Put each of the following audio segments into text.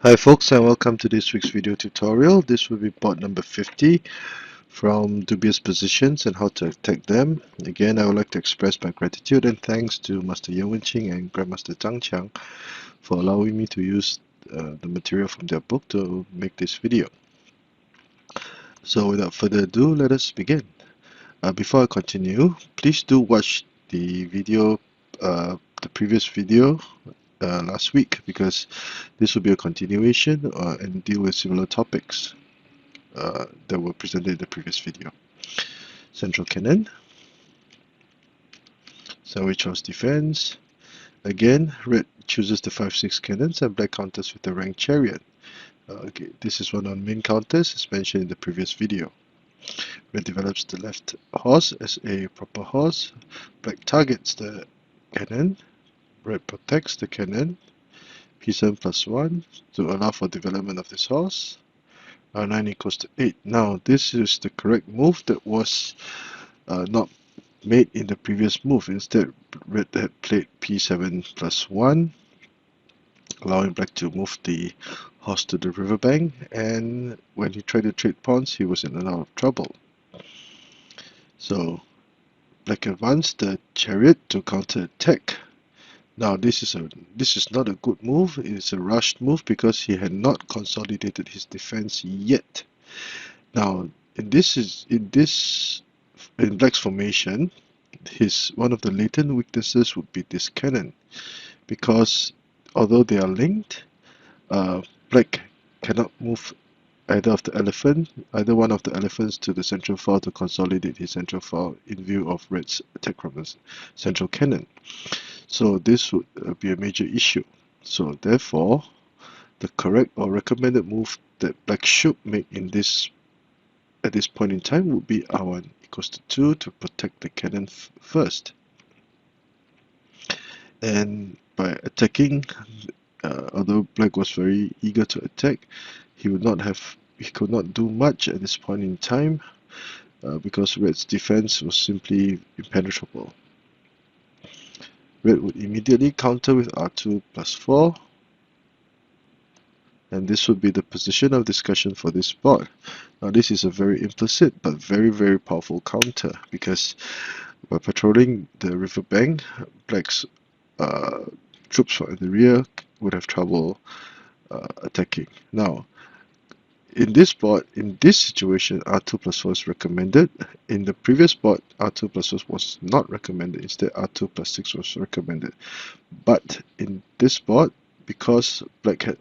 Hi folks, and welcome to this week's video tutorial. This will be part number 50 from Dubious Positions and how to attack them. Again, I would like to express my gratitude and thanks to Master Xiangqi and Grandmaster Zhang for allowing me to use the material from their book to make this video. So without further ado, let us begin. Before I continue, please do watch the video, the previous video last week, because this will be a continuation and deal with similar topics that were presented in the previous video. Central cannon, sandwich house defense. Again, red chooses the 5-6 cannons and black counters with the rank chariot. Okay, this is one on main counters as mentioned in the previous video. Red develops the left horse as a proper horse. Black targets the cannon. Red protects the cannon. P7+1 to allow for development of this horse. R9 equals to 8. Now this is the correct move that was not made in the previous move. Instead, red had played P7+1, allowing black to move the horse to the riverbank, and when he tried to trade pawns, he was in a lot of trouble. So black advanced the chariot to counter attack. Now this is not a good move. It is a rushed move because he had not consolidated his defense yet. Now in black's formation, one of the latent weaknesses would be this cannon, because although they are linked, black cannot move either one of the elephants to the central file to consolidate his central file in view of red's attack from the central cannon. So this would be a major issue. So therefore, the correct or recommended move that black should make at this point in time would be R1 equals to 2 to protect the cannon first. And by attacking, although black was very eager to attack, he could not do much at this point in time because red's defense was simply impenetrable. Red would immediately counter with R2+4, and this would be the position of discussion for this board. Now this is a very implicit but very powerful counter, because by patrolling the riverbank, black's troops in the rear would have trouble attacking. Now in this board, in this situation, R2+4 is recommended. In the previous board, R2+4 was not recommended. Instead, R2+6 was recommended. But in this board, because black had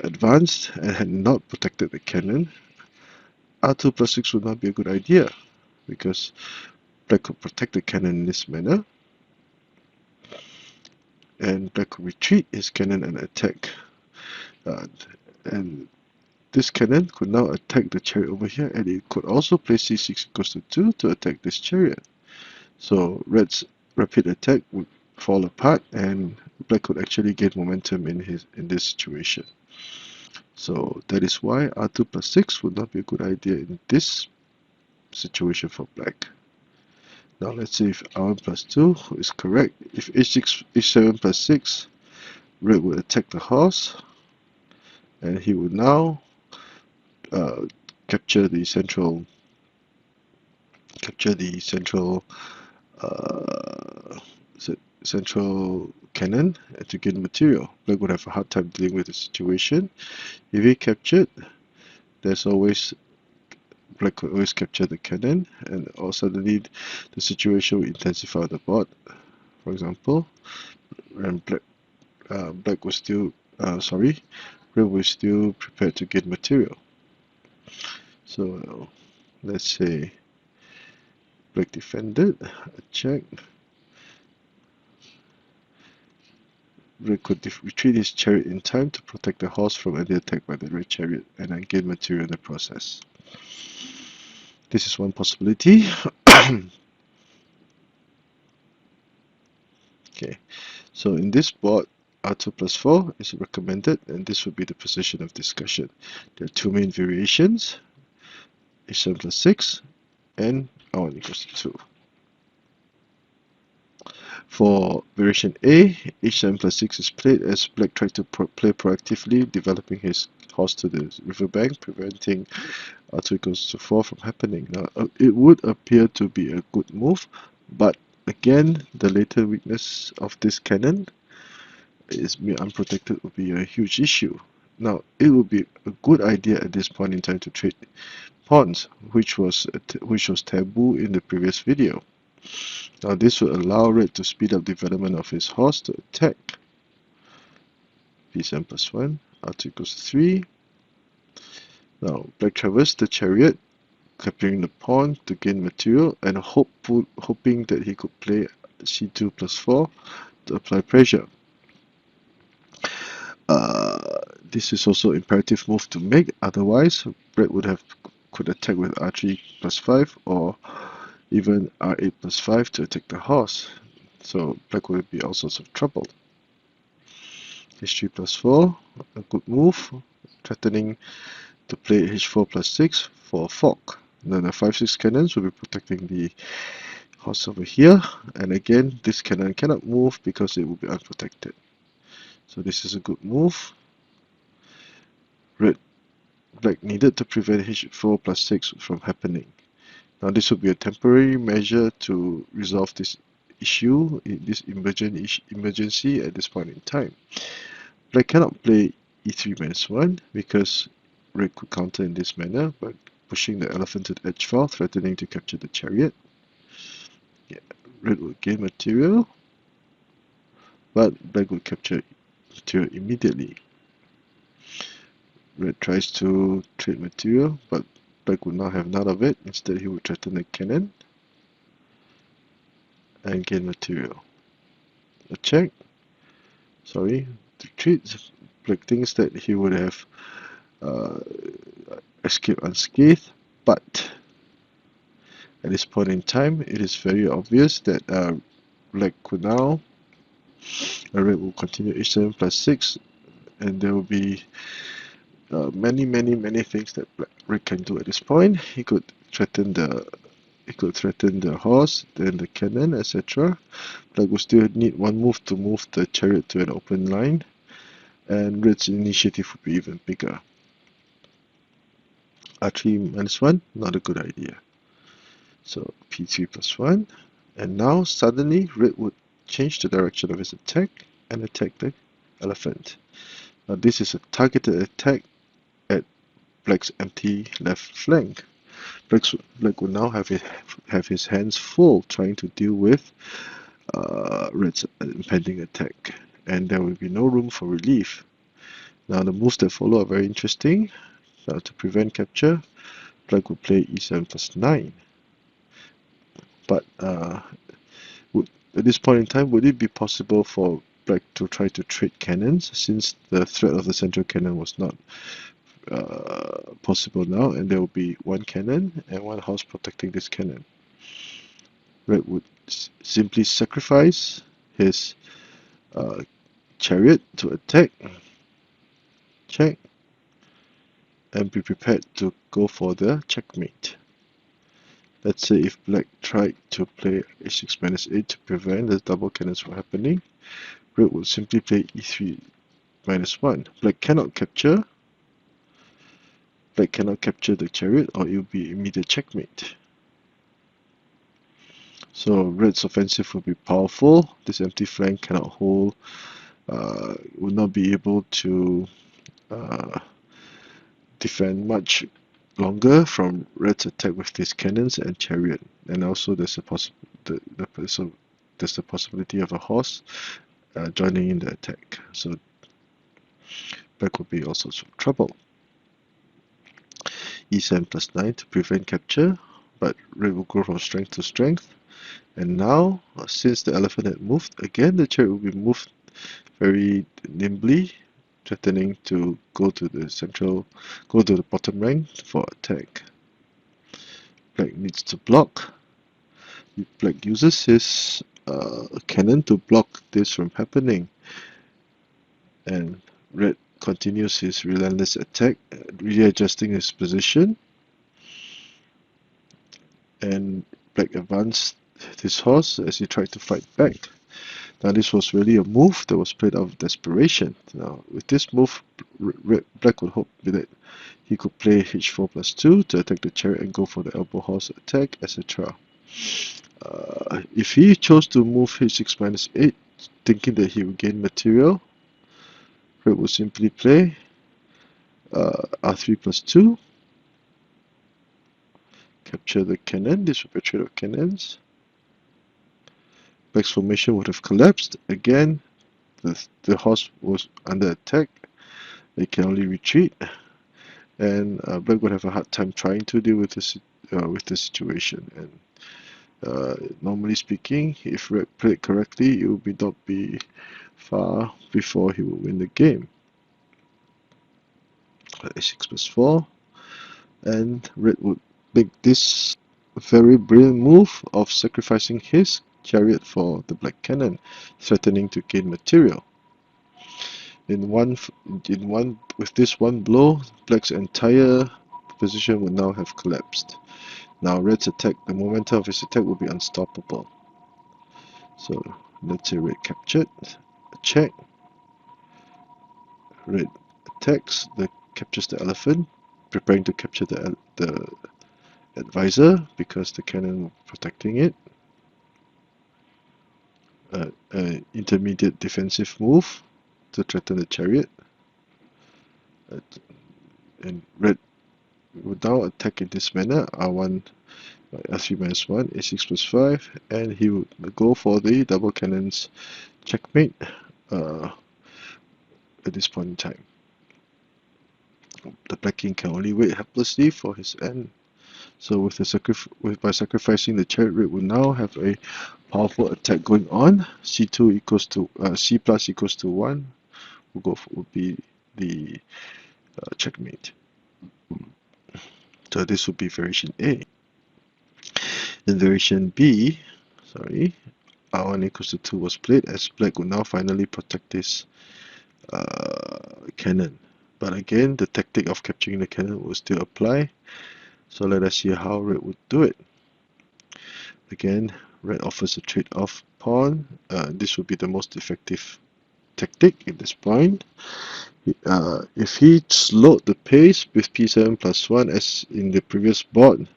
advanced and had not protected the cannon, R2+6 would not be a good idea, because black could protect the cannon in this manner, and black could retreat his cannon and attack. And this cannon could now attack the chariot over here, and it could also play C6 equals to 2 to attack this chariot. So red's rapid attack would fall apart, and black could actually gain momentum in this situation. So that is why R2+6 would not be a good idea in this situation for black. Now let's see if R1+2 is correct. If H7+6, red would attack the horse, and he would now capture the central cannon to gain material. Black would have a hard time dealing with the situation. If he captured, black could always capture the cannon, and suddenly the situation will intensify on the board. For example, and red was still prepared to gain material. So let's say black defended, a check. Red could retreat his chariot in time to protect the horse from any attack by the red chariot and then gain material in the process. This is one possibility. Okay, so in this board, R2+4 is recommended, and this would be the position of discussion. There are two main variations, H7+6 and R1 equals to 2. For variation A, h7 plus 6 is played as black tried to play proactively, developing his horse to the riverbank, preventing r2 equals to 4 from happening. Now, it would appear to be a good move, but again, the later weakness of this cannon is unprotected would be a huge issue. Now, it would be a good idea at this point in time to trade pawns, which was taboo in the previous video. Now, this will allow red to speed up development of his horse to attack. b7 plus 1, r2 equals to 3. Now, black traversed the chariot, capturing the pawn to gain material and hoping that he could play c2 plus 4 to apply pressure. This is also an imperative move to make, otherwise black could attack with r3 plus 5 or even r8 plus 5 to attack the horse. So black will be all sorts of trouble. h3 plus 4, a good move, threatening to play h4 plus 6 for a fork. Then the 5-6 cannons will be protecting the horse over here, and again this cannon cannot move because it will be unprotected. So this is a good move. Black needed to prevent h4 plus 6 from happening. Now this would be a temporary measure to resolve this issue, this emergency at this point in time. Black cannot play e3 minus 1 because red could counter in this manner by pushing the elephant to the edge file, threatening to capture the chariot. Red would gain material, but black would capture material immediately. Red tries to trade material, but black would not have none of it. Instead, he would threaten the cannon and gain material. A check. Sorry, retreat. Black thinks that he would have escaped unscathed, but at this point in time, it is very obvious that black could now, red will continue h7 plus 6, and there will be many things that red can do at this point. He could threaten the horse, then the cannon, etc. Black will still need one move to move the chariot to an open line, and red's initiative would be even bigger. r3 minus 1, not a good idea. So p3 plus 1, and now suddenly red would change the direction of his attack and attack the elephant. Now this is a targeted attack at black's empty left flank. Black will now have his hands full trying to deal with red's impending attack, and there will be no room for relief. Now the moves that follow are very interesting. Now to prevent capture, black will play e7 plus 9. But at this point in time, would it be possible for black to try to trade cannons, since the threat of the central cannon was not possible now, and there will be one cannon and one horse protecting this cannon? Red would simply sacrifice his chariot to attack, check, and be prepared to go for the checkmate. Let's say if black tried to play h6 minus 8 to prevent the double cannons from happening, red would simply play e3 minus 1. Black cannot capture the chariot, or it will be immediate checkmate. So red's offensive will be powerful. This empty flank cannot hold, will not be able to defend much longer from red's attack with these cannons and chariot. And also there's a possibility of a horse joining in the attack. So black will be all sorts of trouble. e7 plus 9 to prevent capture, but red will go from strength to strength. And now, since the elephant had moved, again the chariot will be moved very nimbly, threatening to go to the bottom rank for attack. Black needs to block. Black uses his cannon to block this from happening, and red continues his relentless attack, readjusting his position, and black advanced his horse as he tried to fight back. Now this was really a move that was played out of desperation. Now with this move, Black would hope that he could play h4 plus 2 to attack the chariot and go for the elbow horse attack, etc. If he chose to move h6 minus 8, thinking that he would gain material, Red would simply play r3 plus 2, capture the cannon. This would be a trade of cannons. Black's formation would have collapsed. Again, the horse was under attack. They can only retreat, and Black would have a hard time trying to deal with the situation. And normally speaking, if Red played correctly, it would not be far before he would win the game. a6 plus 4, and Red would make this very brilliant move of sacrificing his chariot for the black cannon, threatening to gain material. With this one blow, Black's entire position would now have collapsed. Now Red's attack, the momentum of his attack would be unstoppable. So let's say Red captured, a check. Red attacks, captures the elephant, preparing to capture the advisor because the cannon was protecting it. Intermediate defensive move to threaten the chariot. And Red would now attack in this manner, r1 r3 minus 1, a6 plus 5, and he would go for the double cannons checkmate at this point in time. The black king can only wait helplessly for his end. So by sacrificing the chariot, Red will now have a powerful attack going on. C2 equals to C plus equals to 1 would be the checkmate. So this would be variation A. In variation B, r1 equals to 2 was played, as Black would now finally protect this cannon. But again, the tactic of capturing the cannon will still apply. So let us see how Red would do it. Again, Red offers a trade-off pawn. This would be the most effective tactic at this point. If he slowed the pace with p7 plus 1 as in the previous board,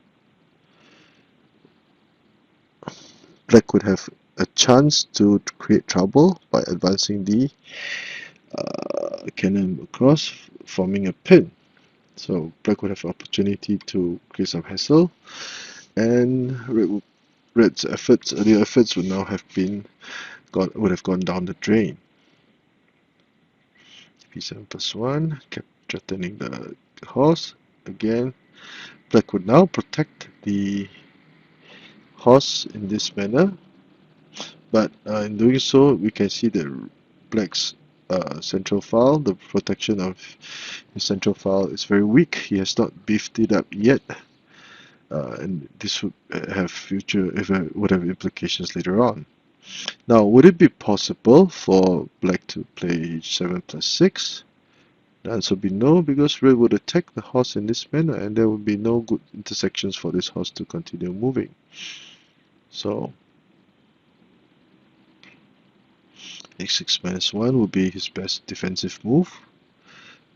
Black would have a chance to create trouble by advancing the cannon across, forming a pin. So Black would have an opportunity to create some hassle, and Red's earlier efforts would now have gone down the drain. p7 plus 1, kept threatening the horse. Again, Black would now protect the horse in this manner, but in doing so, we can see that Black's central file, the protection of his central file, is very weak. He has not beefed it up yet, and this would have implications later on. Now, would it be possible for Black to play h7 plus 6? The answer would be no, because Red would attack the horse in this manner, and there would be no good intersections for this horse to continue moving. So h6 minus 1 will be his best defensive move,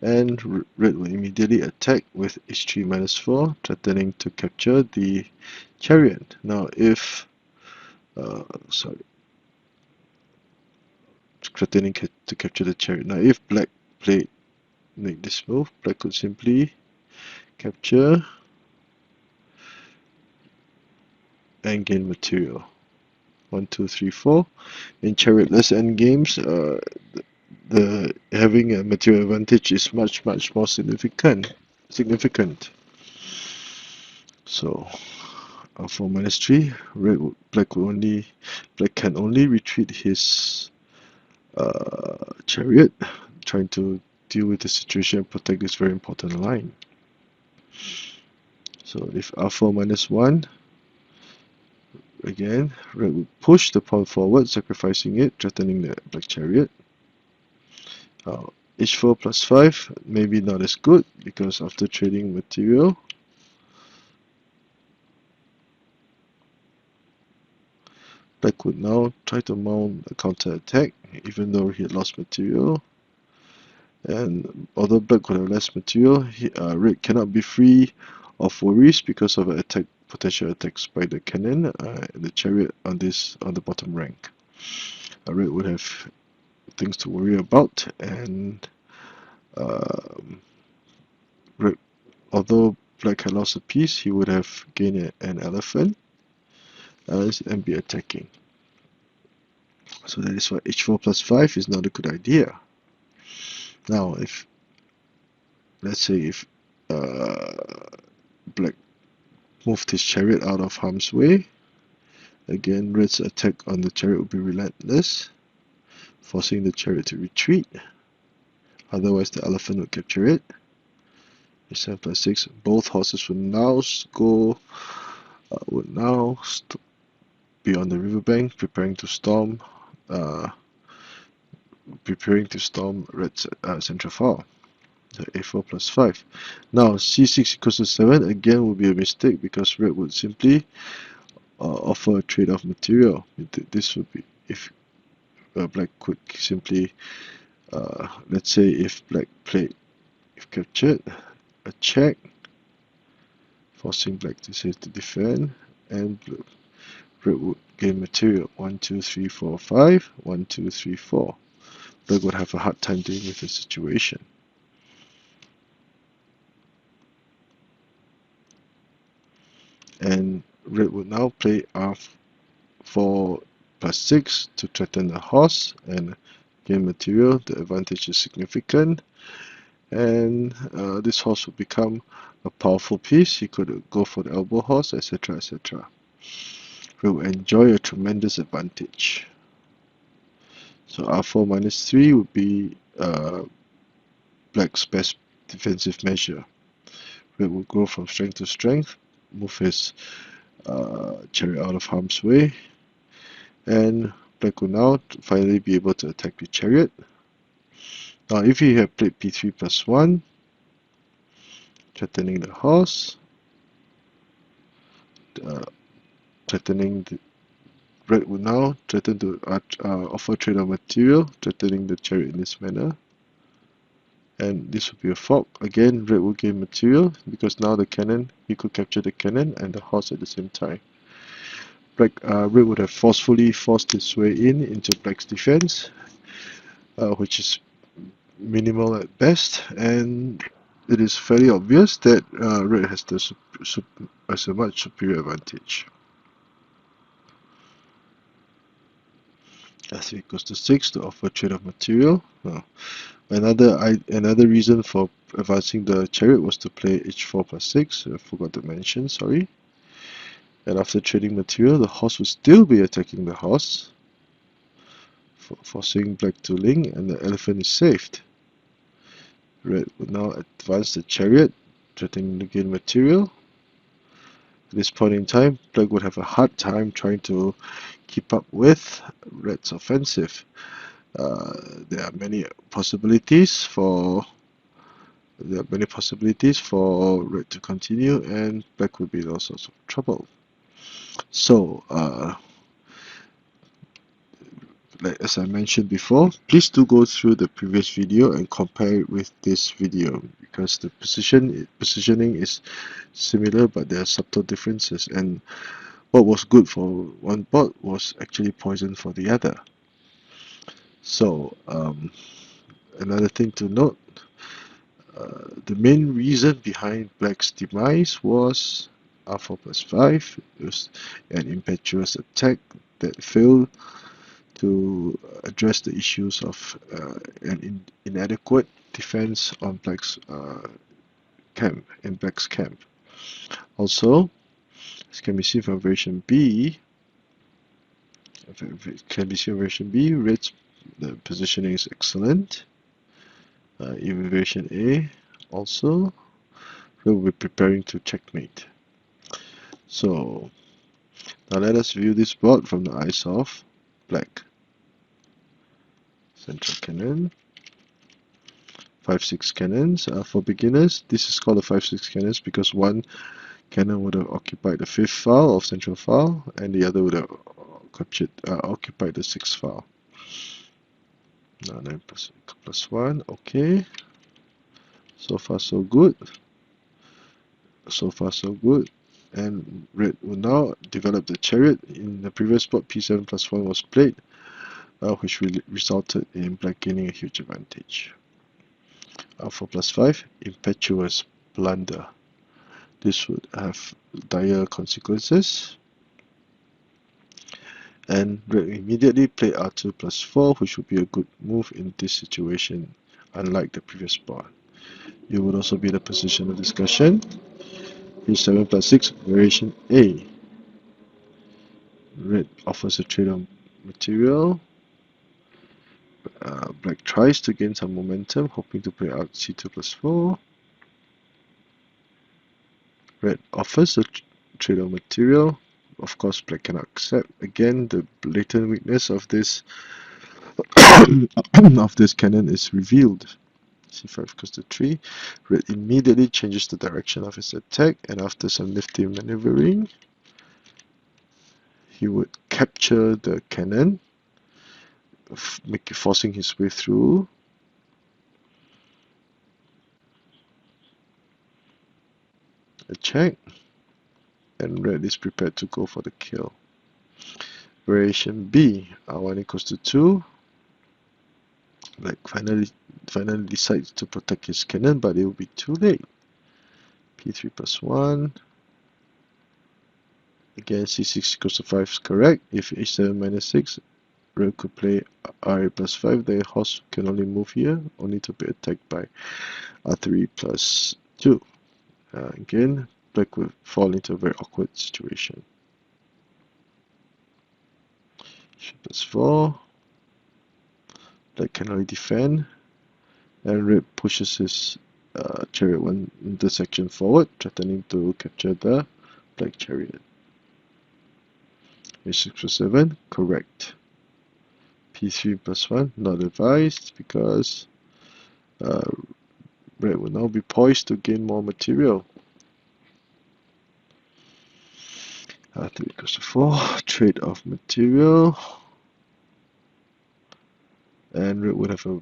and Red will immediately attack with h3 minus 4, threatening to capture the chariot. Now if threatening to capture the chariot. Now if Black make this move, Black could simply capture and gain material. 1, 2, 3, 4. In chariotless endgames, the having a material advantage is much more significant. So r4 minus 3, Black can only retreat his chariot, trying to deal with the situation and protect this very important line. So if r4 minus 1, again, Red would push the pawn forward, sacrificing it, threatening the black chariot. h4 plus 5, maybe not as good, because after trading material, Black would now try to mount a counter-attack, even though he had lost material. And although Black would have less material, Red cannot be free of worries because of potential attacks by the cannon and the chariot on the bottom rank. Red would have things to worry about, and Red, although Black had lost a piece, he would have gained an elephant and be attacking. So that is why h4 plus 5 is not a good idea. Now, let's say if Black moved his chariot out of harm's way, again Red's attack on the chariot would be relentless, forcing the chariot to retreat. Otherwise, the elephant would capture it. h7 plus 6. Both horses would now be on the riverbank, preparing to storm Red's central file. So a4 plus 5. Now c6 equals to 7 again would be a mistake, because Red would simply offer a trade-off material. This would be if Black could simply, let's say if Black played, if captured, a check, forcing Black to defend, and Red would gain material. 1, 2, 3, 4, 5. 1, 2, 3, 4. Black would have a hard time dealing with the situation. And Red would now play r4 plus 6 to threaten the horse and gain material. The advantage is significant, and this horse would become a powerful piece. He could go for the elbow horse, etc., etc. Red would enjoy a tremendous advantage. So r4 minus 3 would be Black's best defensive measure. Red would grow from strength to strength, move his chariot out of harm's way, and Black will now finally be able to attack the chariot. Now if he had played p3 plus 1, threatening the horse, Red would now threaten to offer trade of material, threatening the chariot in this manner. And this would be a fork. Again, Red will gain material, because now the cannon, he could capture the cannon and the horse at the same time. Red would have forcefully forced his way into Black's defense, which is minimal at best, and it is fairly obvious that Red has a much superior advantage. As equals to 6 to offer trade of material. Another reason for advancing the chariot was to play h4 plus 6. I forgot to mention, sorry. And after trading material, the horse would still be attacking the horse, forcing Black to ling, and the elephant is saved. Red would now advance the chariot, threatening to gain material. At this point in time, Black would have a hard time trying to keep up with Red's offensive. There are many possibilities for Red to continue, and Black would be in all sorts of trouble. So, as I mentioned before, please do go through the previous video and compare it with this video, because the positioning is similar, but there are subtle differences, and what was good for one board was actually poison for the other. So another thing to note, the main reason behind Black's demise was r4 plus 5. It was an impetuous attack that failed to address the issues of an inadequate defense on Black's camp. Also, as can be seen from version B, Red's the positioning is excellent. Even version A, also, Red will be preparing to checkmate. So now let us view this board from the eyes of Black. Central cannon, 5-6 cannons. For beginners, this is called the 5-6 cannons because one cannon would have occupied the 5th file of central file, and the other would have occupied the 6th file. Now 9 plus 1, okay. So far so good. So far so good. And red will now develop the chariot. In the previous spot, p7 plus 1 was played, which resulted in black gaining a huge advantage. 4 plus 5, impetuous blunder. This would have dire consequences. And red immediately played r2 plus 4, which would be a good move in this situation, unlike the previous pawn. You would also be in a position of discussion. h7 plus 6, variation A. Red offers a trade on material. Black tries to gain some momentum, hoping to play out c2 plus 4. Red offers a trade on material. Of course, black cannot accept. Again, the blatant weakness of this of this cannon is revealed. c5 goes to 3. Red immediately changes the direction of his attack, and after some nifty maneuvering, he would capture the cannon, forcing his way through. A check, and red is prepared to go for the kill. Variation B, r1 equals to 2. Black finally decides to protect his cannon, but it will be too late. p3 plus 1. Again, c6 equals to 5 is correct. If h7 minus 6, red could play r8 plus 5. The horse can only move here, only to be attacked by r3 plus 2. Again, black will fall into a very awkward situation. Plus 4. Black can only defend, and red pushes his chariot one intersection forward, threatening to capture the black chariot. h6 plus 7, correct. p3 plus 1, not advised, because red will now be poised to gain more material. 3 equals to 4, trade of material. And red would have a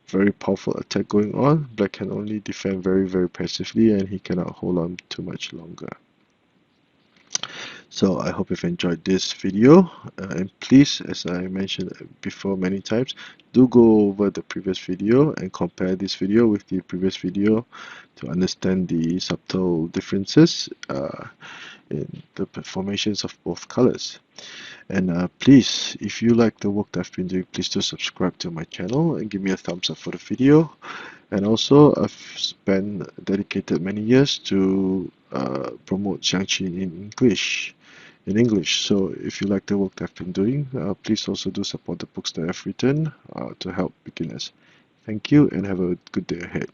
very powerful attack going on. Black can only defend very, very passively, and he cannot hold on too much longer. So I hope you've enjoyed this video, and please, as I mentioned before many times, do go over the previous video and compare this video with the previous video to understand the subtle differences in the formations of both colors. And please, if you like the work that I've been doing, please do subscribe to my channel and give me a thumbs up for the video. And also, I've dedicated many years to promote Xiangqi in English. So if you like the work that I've been doing, please also do support the books that I've written to help beginners. Thank you, and have a good day ahead.